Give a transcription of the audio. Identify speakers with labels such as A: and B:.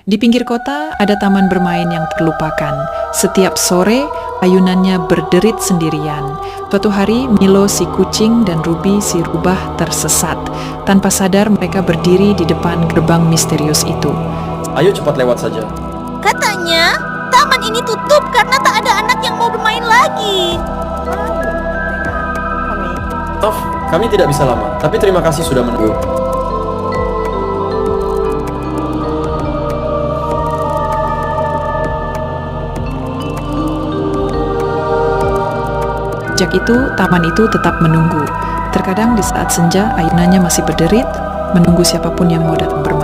A: Di pinggir kota ada taman bermain yang terlupakan. Setiap sore, ayunannya berderit sendirian. Suatu hari, Milo si kucing dan Ruby si rubah tersesat. Tanpa sadar, mereka berdiri di depan gerbang misterius itu.
B: Ayo cepat lewat saja.
C: Katanya, taman ini tutup karena tak ada anak yang mau bermain lagi.
B: Maaf, kami tidak bisa lama, tapi terima kasih sudah menunggu.
A: Sejak itu, taman itu tetap menunggu. Terkadang di saat senja, ayunannya masih berderit, menunggu siapapun yang mau datang bermain.